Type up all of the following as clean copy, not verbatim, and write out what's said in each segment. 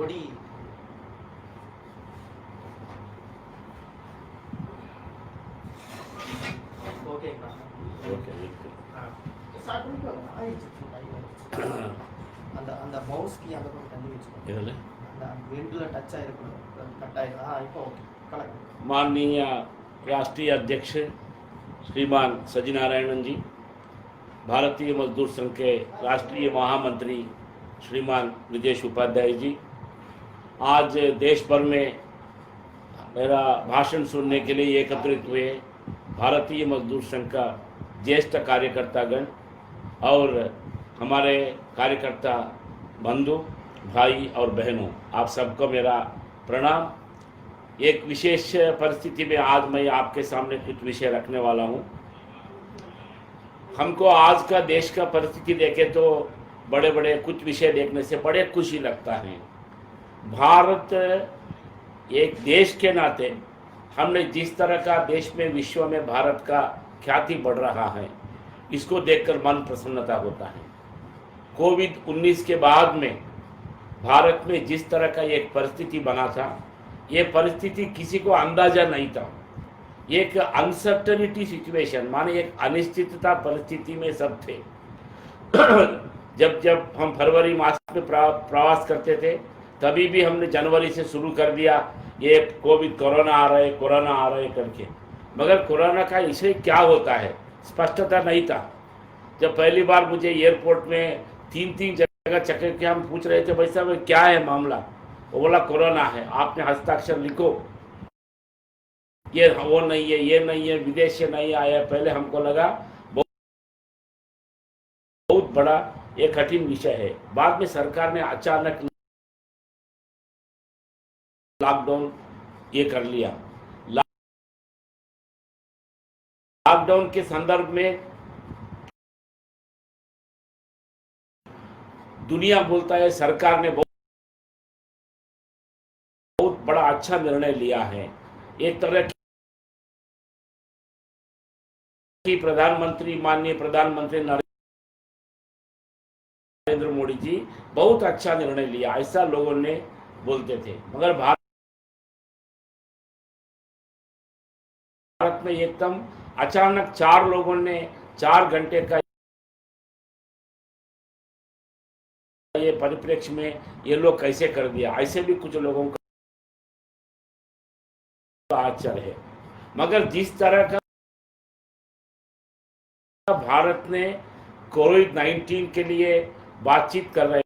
கொடி ஓகேங்களா? ஓகே அந்த அந்த மவுஸ்க்கு அந்த பக்கம் தண்ணி வச்சுக்கோங்க. இதில் அந்த விண்டில் டச் ஆகிருக்கணும், கட் ஆகிடும். இப்போ ஓகே कलेक्ट। माननीय राष्ट्रीय अध्यक्ष श्रीमान सजीनारायणन जी, भारतीय मजदूर संघ के राष्ट्रीय महामंत्री श्रीमान विदेश उपाध्याय जी, आज देश भर में मेरा भाषण सुनने के लिए एकत्रित हुए भारतीय मजदूर संघ का ज्येष्ठ कार्यकर्तागण और हमारे कार्यकर्ता बंधु भाई और बहनों, आप सबको मेरा प्रणाम। एक विशेष परिस्थिति में आज मैं आपके सामने कुछ विषय रखने वाला हूँ। हमको आज का देश का परिस्थिति देखे तो बड़े बड़े कुछ विषय देखने से बड़े खुशी लगता है। भारत एक देश के नाते हमने जिस तरह का देश में विश्व में भारत का ख्याति बढ़ रहा है, इसको देखकर मन प्रसन्नता होता है। कोविड-19 के बाद में भारत में जिस तरह का एक परिस्थिति बना था, ये परिस्थिति किसी को अंदाजा नहीं था। एक अनसर्टनिटी सिचुएशन, माने एक अनिश्चितता परिस्थिति में सब थे। जब हम फरवरी मास में प्रवास करते थे, तभी भी हमने जनवरी से शुरू कर दिया ये कोरोना आ रहे करके, मगर कोरोना का इसे क्या होता है स्पष्टता नहीं था। जब पहली बार मुझे एयरपोर्ट में तीन जगह चक्कर के हम पूछ रहे थे, भाई साहब क्या है मामला, वो बोला कोरोना है, आपने हस्ताक्षर लिखो, ये वो नहीं है, ये नहीं है, विदेश से नहीं आया। पहले हमको लगा बहुत बड़ा ये कठिन विषय है। बाद में सरकार ने अचानक लॉकडाउन ये कर लिया। लॉकडाउन के संदर्भ में दुनिया बोलता है सरकार ने बहुत बड़ा अच्छा निर्णय लिया है। एक तरह की प्रधानमंत्री, माननीय प्रधानमंत्री नरेंद्र मोदी जी बहुत अच्छा निर्णय लिया, ऐसा लोगों ने बोलते थे। मगर भारत में एकदम अचानक 4 लोगों ने 4 घंटे का ये परिप्रेक्ष्य में ये लोग कैसे कर दिया, ऐसे भी कुछ लोगों का आश्चर्य है। मगर जिस तरह का भारत ने कोविड-19 के लिए बातचीत कर रहे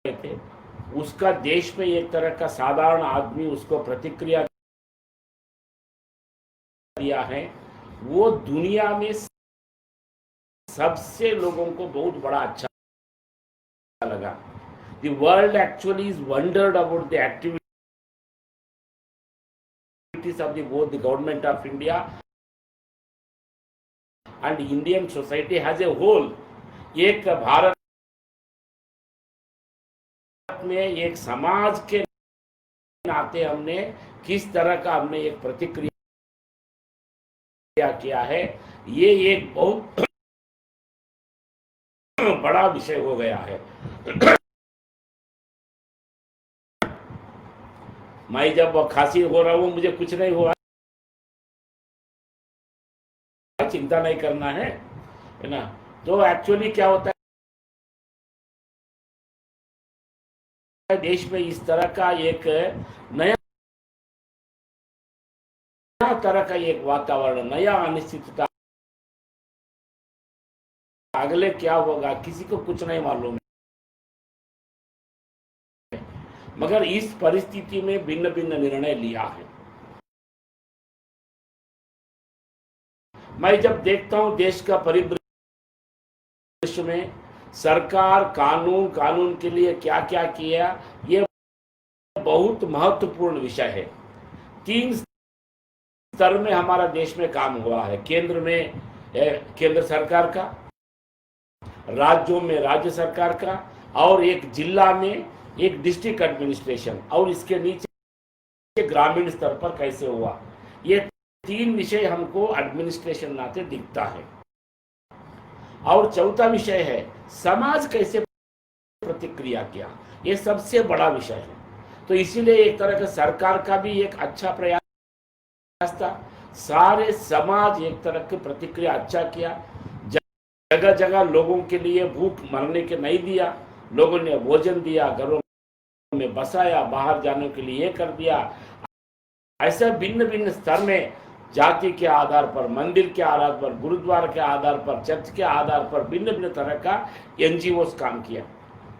थे, उसका देश में एक तरह का साधारण आदमी उसको प्रतिक्रिया दिया है, वो दुनिया में सबसे लोगों को बहुत बड़ा अच्छा लगा। The world actually is wondered about the activities of both the government of India and Indian society as a whole। एक भारत में एक समाज के नाते हमने किस तरह का हमने एक प्रतिक्रिया किया है, ये एक बहुत बड़ा विषय हो गया है। मैं जब खांसी हो रहा हूँ, मुझे कुछ नहीं हुआ, चिंता नहीं करना है ना। तो एक्चुअली क्या होता है, देश में इस तरह का एक नया तरह का एक वातावरण, नया अनिश्चितता, अगले क्या होगा किसी को कुछ नहीं मालूम है। मगर इस परिस्थिति में भिन्न भिन्न निर्णय लिया है। मैं जब देखता हूं देश का परिदृश्य में सरकार कानून के लिए क्या क्या किया, ये बहुत महत्वपूर्ण विषय है। 3 स्तर में हमारा देश में काम हुआ है। केंद्र में केंद्र सरकार का, राज्यों में राज्य सरकार का, और एक जिला में एक डिस्ट्रिक्ट एडमिनिस्ट्रेशन, और इसके नीचे ग्रामीण स्तर पर कैसे हुआ। ये 3 विषय हमको एडमिनिस्ट्रेशन नाते दिखता है। और चौथा विषय है समाज कैसे प्रतिक्रिया किया, ये सबसे बड़ा विषय है। तो इसीलिए एक तरह का सरकार का भी एक अच्छा प्रयास था, सारे समाज एक तरह की प्रतिक्रिया अच्छा किया, जगह जगह लोगों के लिए भूख मरने के नहीं दिया, लोगों ने भोजन दिया, घरों में बसाया, बाहर जाने के लिए ये कर दिया। ऐसे भिन्न भिन्न स्तर में जाति के आधार पर, मंदिर के आधार पर, गुरुद्वारा के आधार पर, चर्च के आधार पर भिन्न भिन्न तरह का एनजीओ काम किया।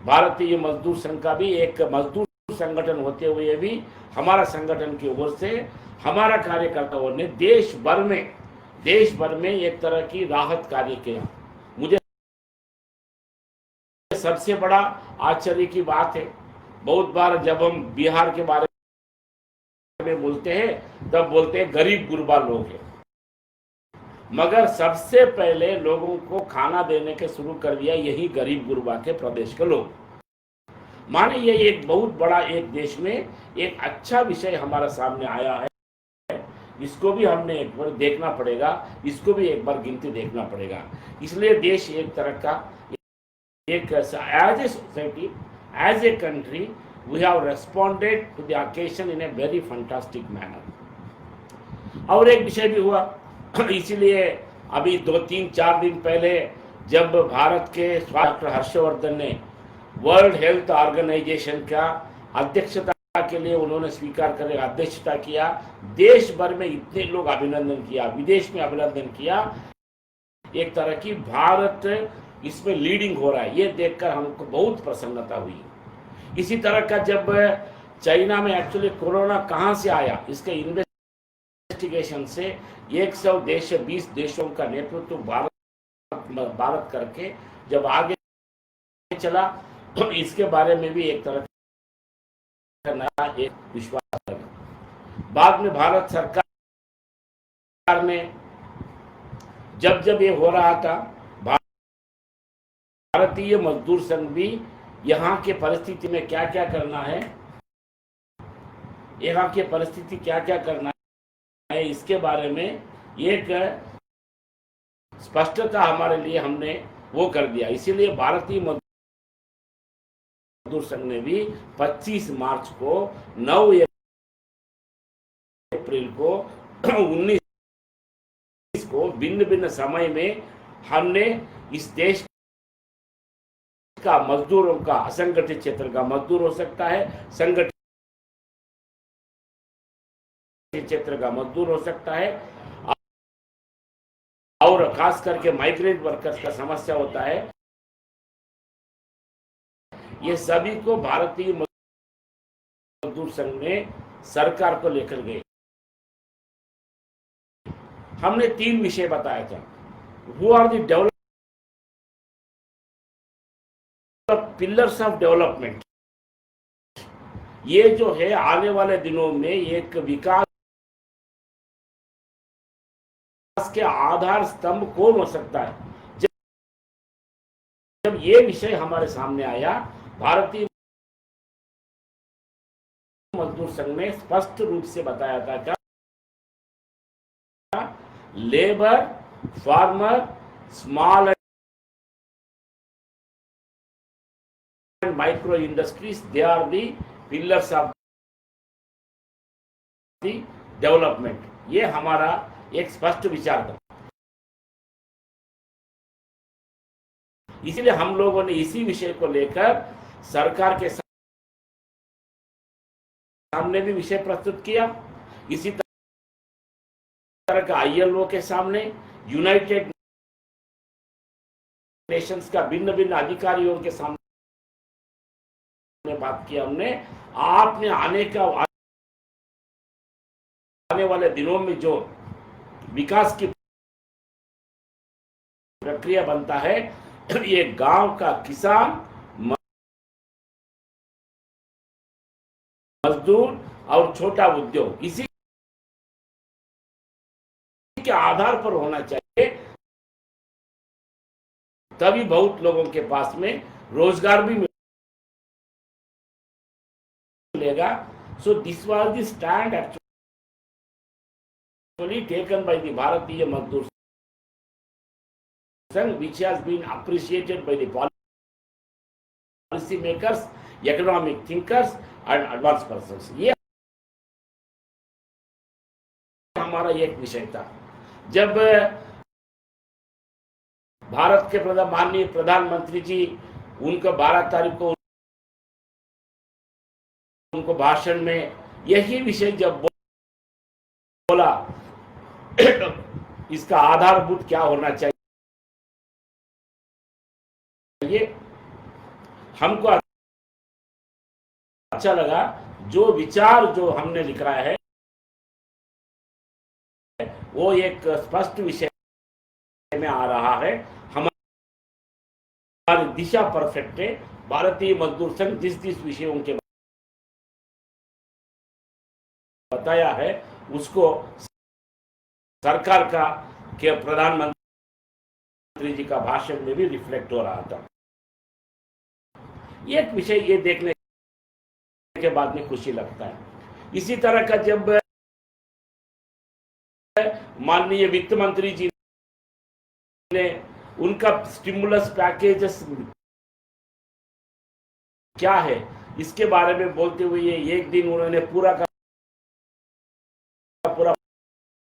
भारतीय मजदूर संघ का भी एक मजदूर संगठन होते हुए भी हमारा संगठन की ओर से हमारा कार्यकर्ताओं ने देश भर में एक तरह की राहत कार्य किया। मुझे सबसे बड़ा आश्चर्य की बात है, बहुत बार जब हम बिहार के बारे में बोलते हैं तब बोलते हैं गरीब गुरबा लोग हैं, मगर सबसे पहले लोगों को खाना देने के शुरू कर दिया यही गरीब गुरबा के प्रदेश के लोग। माने ये एक बहुत बड़ा एक देश में एक अच्छा विषय हमारा सामने आया है, इसको भी हमने एक बार देखना पड़ेगा, इसको भी एक बार गिनती देखना पड़ेगा। इसलिए देश एक तरह का एक as a society, as a country, we have responded to the occasion in a very fantastic manner। और एक विषय भी हुआ, इसीलिए अभी 2-3-4 दिन पहले जब भारत के स्वास्थ्य हर्षवर्धन ने वर्ल्ड हेल्थ ऑर्गेनाइजेशन का अध्यक्षता के लिए उन्होंने स्वीकार कर अध्यक्षता किया, देश भर में इतने लोग अभिनंदन किया, विदेश में अभिनंदन किया। एक तरह की भारत इसमें लीडिंग हो रहा है, ये देखकर हमको बहुत प्रसन्नता हुई। इसी तरह का जब चाइना में एक्चुअली कोरोना कहां से आया, इसके इन्वेस्टिगेशन से 100 देश 20 देशों का नेतृत्व भारत करके जब आगे चला, तो इसके बारे में भी एक तरह का नया एक विश्वास लगा। बाद में भारत सरकार ने जब ये हो रहा था, भारतीय मजदूर संघ भी यहाँ के परिस्थिति में क्या क्या करना है, यहाँ की परिस्थिति क्या क्या करना है, इसके बारे में एक स्पष्टता हमारे लिए हमने वो कर दिया। इसीलिए भारतीय मजदूर संघ ने भी 25 मार्च को, 9 अप्रैल को, 19 को भिन्न भिन्न समय में हमने इस देश का मजदूरों का, असंगठित क्षेत्र का मजदूर हो सकता है, संगठित क्षेत्र का मजदूर हो सकता है, और खास करके माइग्रेंट वर्कर्स का समस्या होता है, ये सभी को भारतीय मजदूर संघ ने सरकार को लेकर गए। हमने 3 विषय बताया था। Who are the pillars of development, ये जो है आने वाले दिनों में एक विकास के आधार स्तंभ कौन हो सकता है। जब ये विषय हमारे सामने आया, भारतीय मजदूर संघ ने स्पष्ट रूप से बताया था कि labour, farmer, small micro industries, they are the pillars of the development। ये हमारा एक स्पष्ट विचार था। इसलिए हम लोगों ने इसी विषय को लेकर सरकार के सामने भी विषय प्रस्तुत किया, इसी तरह का ILO के सामने, यूनाइटेड नेशंस का भिन्न भिन्न अधिकारियों के सामने बात किया हमने। आपने आने वाले दिनों में जो विकास की प्रक्रिया बनता है, ये गांव का किसान, मजदूर और छोटा उद्योग, इसी के आधार पर होना चाहिए, तभी बहुत लोगों के पास में रोजगार भी मिलेगा। So this was the stand actually taken by the Bharatiya Mazdoor Sangh, which has been appreciated by the policy makers, economic thinkers and advance persons. ये हमारा एक विषय था। जब भारत के माननीय प्रधानमंत्री जी उनका 12 तारीख को उनको भाषण में यही विषय जब बोला इसका आधारभूत क्या होना चाहिए, हमको अच्छा लगा। जो विचार जो हमने लिखा है वो एक स्पष्ट विषय में आ रहा है। हमारी दिशा परफेक्ट है। भारतीय मजदूर संघ जिस विषयों के बताया है उसको सरकार का के प्रधानमंत्री जी का भाषण में भी रिफ्लेक्ट हो रहा था। एक विषय ये देखने के बाद में खुशी लगता है। इसी तरह का जब माननीय वित्त मंत्री जी ने उनका स्टिमुलस पैकेजेस क्या है इसके बारे में बोलते हुए ये एक दिन उन्होंने पूरा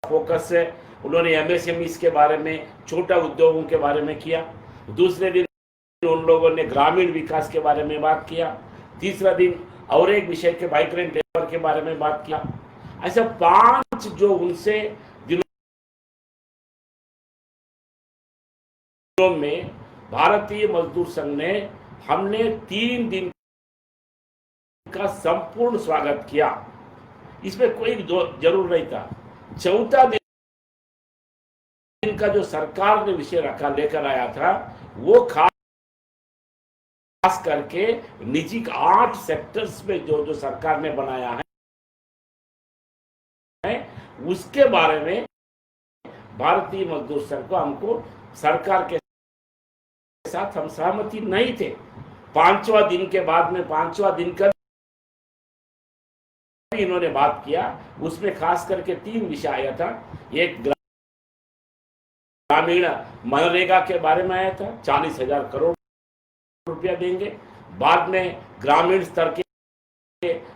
फोकस है, उन्होंने एमएसएमई के बारे में, छोटा उद्योगों के बारे में किया। दूसरे दिन उन लोगों ने ग्रामीण विकास के बारे में बात किया। तीसरा दिन और एक विषय के माइग्रेंट लेबर के बारे में बात किया। ऐसा 5 जो उनसे दिनों में भारतीय मजदूर संघ ने हमने 3 दिन का संपूर्ण स्वागत किया। इसमें कोई जरूर नहीं था। चौथा दिन का जो सरकार ने विषय रखा लेकर आया था वो खास करके निजी 8 सेक्टर्स में जो सरकार ने बनाया है उसके बारे में भारतीय मजदूर संघ को हमको सरकार के साथ हम सहमति नहीं थे। 5वां दिन के बाद में 5वां दिन का इन्होंने बात किया। उसमें खास करके 3 विषय आया था। एक ग्रामीण मनरेगा के बारे में आया था, 40,000 करोड़ रुपया देंगे। बाद में ग्रामीण स्तर के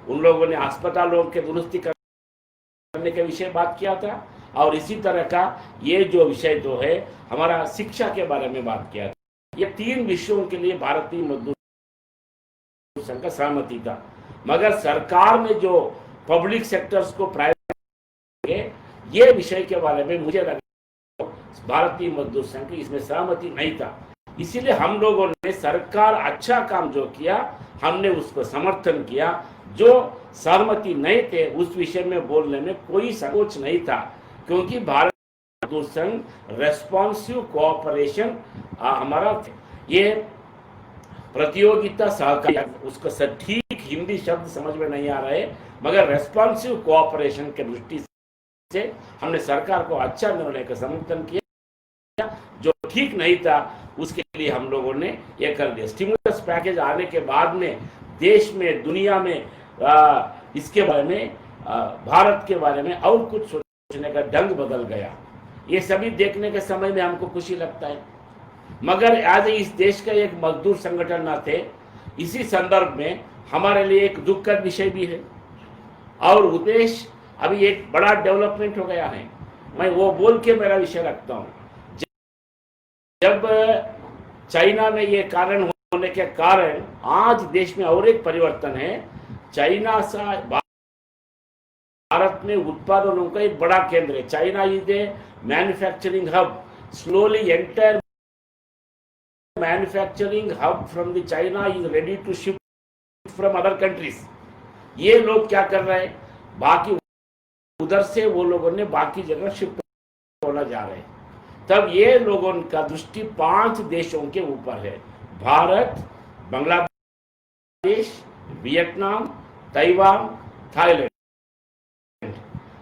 उन लोगों ने अस्पतालों के दुरुस्ती करने के विषय बात किया था। और इसी तरह का ये जो विषय जो है हमारा शिक्षा के बारे में बात किया था। ये 3 विषयों के लिए भारतीय मजदूर संघ का सहमति था। मगर सरकार ने जो पब्लिक सेक्टर्स को प्रायोरिटी ये विषय के बारे में मुझे लगा भारतीय मजदूर संघ की इसमें सहमति नहीं था। इसीलिए हम लोगों ने सरकार अच्छा काम जो किया हमने उसको समर्थन किया। जो सहमति नहीं थे उस विषय में बोलने में कोई संकोच नहीं था, क्योंकि भारत मजदूर संघ रेस्पॉन्सिव कोऑपरेशन हमारा ये प्रतियोगिता सहकारी, उसको ठीक हिंदी शब्द समझ में नहीं आ रहे, मगर रेस्पॉन्सिव कोऑपरेशन के दृष्टि से हमने सरकार को अच्छा निर्णय का समर्थन किया। जो ठीक नहीं था उसके लिए हम लोगों ने ये कर दिया। स्टिमुलस पैकेज आने के बाद में देश में दुनिया में इसके बारे में भारत के बारे में और कुछ सोचने का ढंग बदल गया। ये सभी देखने के समय में हमको खुशी लगता है। मगर आज इस देश का एक मजदूर संगठन न थे, इसी संदर्भ में हमारे लिए एक दुखद विषय भी है। और उद्देश्य अभी एक बड़ा डेवलपमेंट हो गया है। मैं वो बोल के मेरा विषय रखता हूँ। जब चाइना में ये कारण होने के कारण आज देश में और एक परिवर्तन है। चाइना से भारत में उत्पादनों का एक बड़ा केंद्र है। China is a manufacturing hub. Slowly entire manufacturing hub from the China is ready to shift from other countries. ये लोग क्या कर रहे हैं, बाकी उधर से वो लोगों ने बाकी जगह शिफ्ट होना जा रहे हैं। तब ये लोगों का दृष्टि 5 देशों के ऊपर है। Bharat, Bangladesh, Vietnam, Taiwan, Thailand,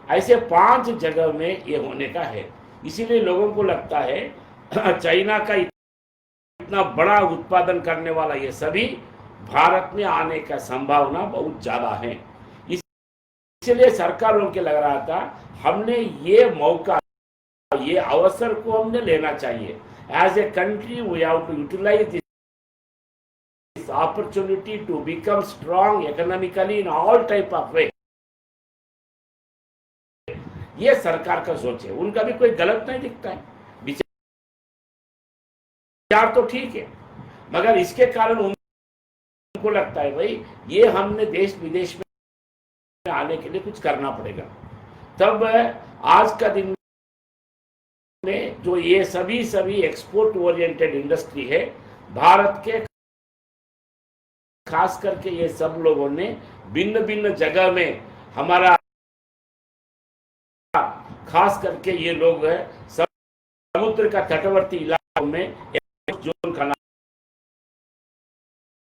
ऐसे 5 जगह में ये होने का है। इसीलिए लोगों को लगता है चाइना का इतना बड़ा उत्पादन करने वाला ये सभी भारत में आने का संभावना बहुत ज्यादा है। इसलिए सरकारों के लग रहा था हमने ये मौका, ये अवसर को हमने लेना चाहिए। As a country we have to utilise this opportunity to become strong economically in all type of way. ये सरकार का सोच है, उनका भी कोई गलत नहीं दिखता है, विचार तो ठीक है, मगर इसके कारण उनको लगता है भाई ये हमने देश विदेश में आने के लिए कुछ करना पड़ेगा। तब आज का दिन में जो ये सभी एक्सपोर्ट ओरिएंटेड इंडस्ट्री है भारत के, खास करके ये सब लोगों ने भिन्न भिन्न जगह में हमारा, खास करके ये लोग समुद्र का तटवर्ती इलाकों में एक जोन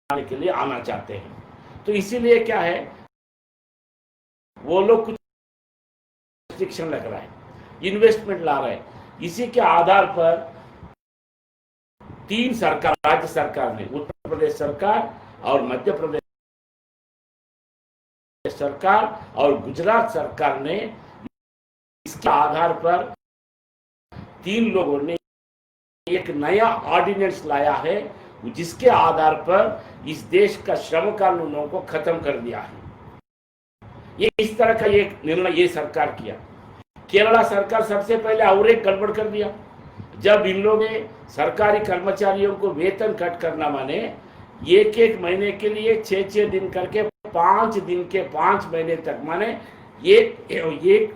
बनाने के लिए आना चाहते हैं। तो इसीलिए क्या है, वो लोग कुछ रिस्ट्रिक्शन लग रहा है, इन्वेस्टमेंट ला रहे हैं। इसी के आधार पर 3 सरकार, राज्य सरकार ने, उत्तर प्रदेश सरकार और मध्य प्रदेश सरकार और गुजरात सरकार ने इसके आधार पर 3 लोगों ने एक नया ऑर्डिनेंस लाया है, जिसके आधार पर इस देश का श्रम कानूनों को खत्म कर दिया है। ये इस तरह का एक निर्णय ये सरकार किया। केरला सरकार सबसे पहले और एक गड़बड़ कर दिया। जब इन लोगों ने सरकारी कर्मचारियों को वेतन कट करना माने एक महीने के लिए 6 दिन करके 5 दिन के 5 महीने तक, माने एक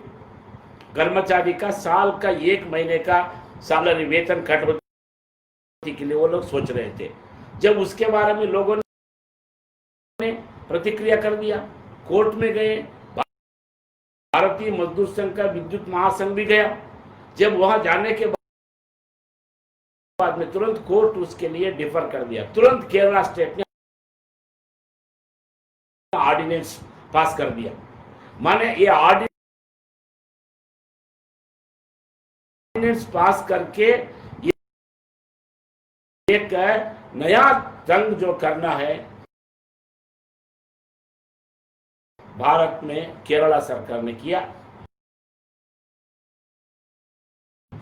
कर्मचारी का साल का 1 महीने का सैलरी वेतन कटौती के लिए वो लोग सोच रहे थे। जब उसके बारे में लोगों ने प्रतिक्रिया कर दिया, कोर्ट में गए, भारतीय मजदूर संघ का विद्युत महासंघ भी गया। जब वहां जाने के बाद में तुरंत कोर्ट उसके लिए डिफर कर दिया, तुरंत केरला स्टेट ने ऑर्डिनेंस पास कर दिया। माने ये ऑर्डिनेंस पास करके एक नया संघ जो करना है भारत में, केरला सरकार ने किया।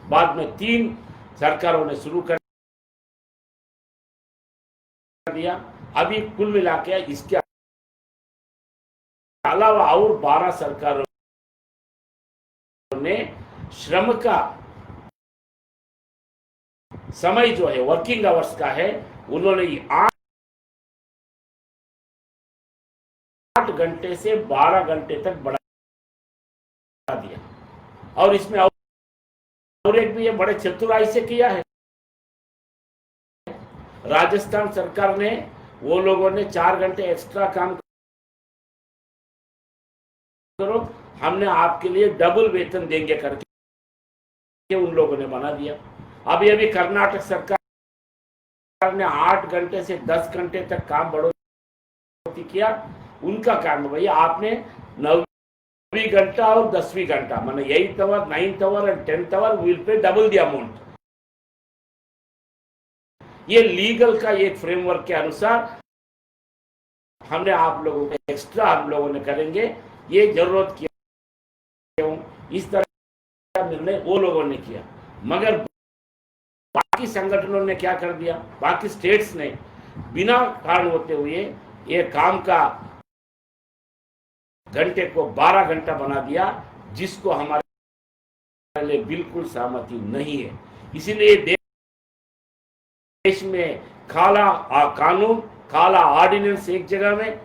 बाद में 3 सरकारों ने शुरू कर दिया। अभी कुल मिला के इसके अलावा और 12 सरकारों ने श्रम का समय जो है, वर्किंग आवर्स का है, उन्होंने 8 घंटे से 12 घंटे तक बढ़ा दिया। और इसमें और एक भी ये बड़े चतुराई से किया है। राजस्थान सरकार ने, वो लोगों ने 4 घंटे एक्स्ट्रा काम करो, हमने आपके लिए डबल वेतन देंगे करके उन लोगों ने बना दिया। अभी कर्नाटक सरकार ने 8 घंटे से 10 घंटे तक काम बढ़ोतरी किया। उनका काम है भैया, आपने 9वीं घंटा और 10वीं घंटा, माने 8th hour, 9th hour and 10th hour will pay double the amount. ये लीगल का एक फ्रेमवर्क के अनुसार हमने आप लोगों को एक्स्ट्रा हम लोगों ने करेंगे, ये जरूरत क्यों, इस तरह का निर्णय वो लोगों ने किया। मगर बाकी संगठनों ने क्या कर दिया, बाकी स्टेट्स ने बिना कारण होते हुए ये काम का घंटे को 12 घंटा बना दिया, जिसको हमारे लिए बिल्कुल सहमति नहीं है। इसीलिए देश में काला कानून, काला ऑर्डिनेंस एक जगह में,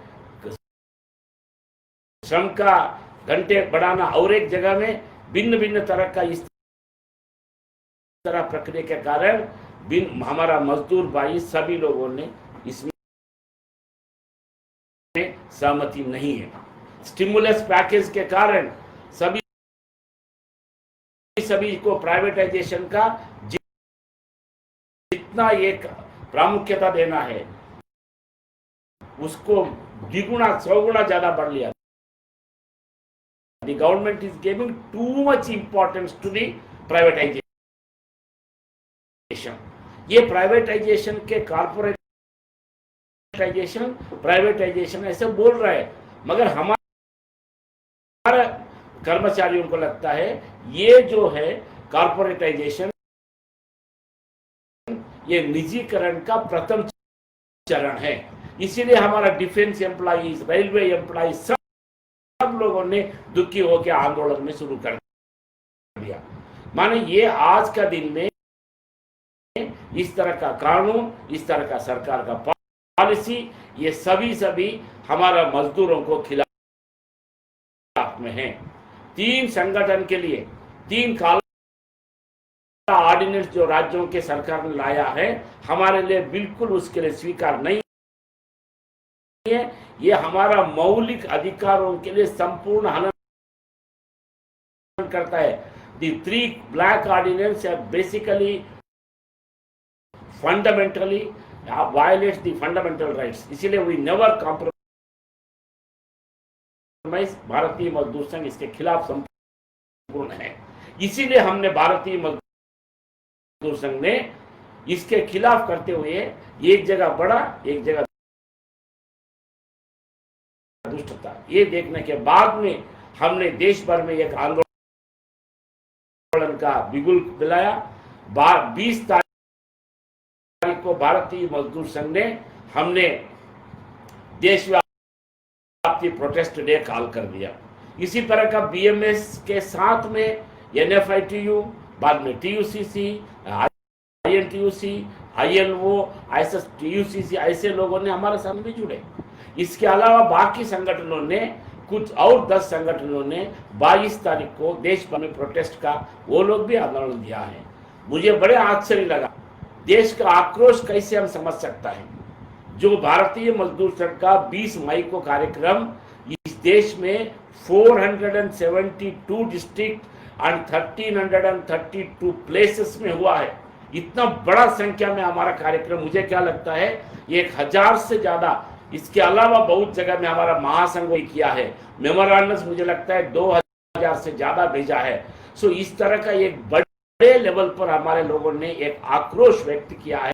श्रम का घंटे बढ़ाना और एक जगह में, भिन्न भिन्न तरह का इस तरह प्रक्रिया के कारण हमारा मजदूर भाई सभी लोगों ने इसमें सहमति नहीं है। स्टिमुलस पैकेज के कारण सभी को प्राइवेटाइजेशन का जितना एक प्रामुख्यता देना है, उसको द्विगुना 100 गुना ज्यादा बढ़ लिया। The government is giving too much importance to the privatization. ये प्राइवेटाइजेशन के प्राइवेटाइजेशन ऐसे बोल रहे हैं, मगर हमारे कर्मचारियों को लगता है ये जो है कॉर्पोरेटाइजेशन, ये निजीकरण का प्रथम चरण है। इसीलिए हमारा डिफेंस एम्प्लॉइज, रेलवे एम्प्लॉइज, सब लोगों ने दुखी होकर आंदोलन में शुरू कर दिया। माने ये आज का दिन में इस तरह का कानून, इस तरह का सरकार का पॉलिसी, ये सभी हमारा मजदूरों को खिलाफ में है। 3 संगठन के लिए 3 काला ऑर्डिनेंस जो राज्यों के सरकार ने लाया है, हमारे लिए बिल्कुल उसके लिए स्वीकार नहीं है। ये हमारा मौलिक अधिकारों के लिए संपूर्ण हनन करता है। The 3 black ordinance have basically fundamentally violates the fundamental rights. इसीलिए we never compromise। भारतीय मजदूर संघ इसके खिलाफ संपूर्ण है। इसीलिए हमने भारतीय मजदूर संघ ने इसके खिलाफ करते हुए एक जगह बड़ा, एक जगह दुष्टता, ये देखने के बाद में हमने देश भर में एक आंदोलन का बिगुल दिलाया। 20 तारीख को भारतीय मजदूर संघ ने हमने देशव्यापी प्रोटेस्ट डे कॉल कर दिया। इसी तरह का बीएमएस के साथ में एनएफआईटीयू, बाद में टीयूसीसी, आईएनटीयूसी, आईएलओ, टीयूसीसी, ऐसे लोगों ने हमारे साथ भी जुड़े। इसके अलावा बाकी संगठनों ने, कुछ और 10 संगठनों ने 22 तारीख को देश भर में प्रोटेस्ट का वो लोग भी आंदोलन दिया है। मुझे बड़े आश्चर्य लगा, देश का आक्रोश कैसे हम समझ सकता है। जो भारतीय मजदूर संघ का 20 मई को कार्यक्रम इस देश में 472 डिस्ट्रिक्ट एंड 1332 प्लेसेस में हुआ है। इतना बड़ा संख्या में हमारा कार्यक्रम, मुझे क्या लगता है 1000 से ज्यादा, इसके अलावा बहुत जगह में हमारा महासंघ किया है। मेमोरेंडम्स मुझे लगता है 2000 से ज्यादा भेजा है। सो इस तरह का एक बड़े लेवल पर हमारे लोगों ने एक आक्रोश व्यक्त किया है।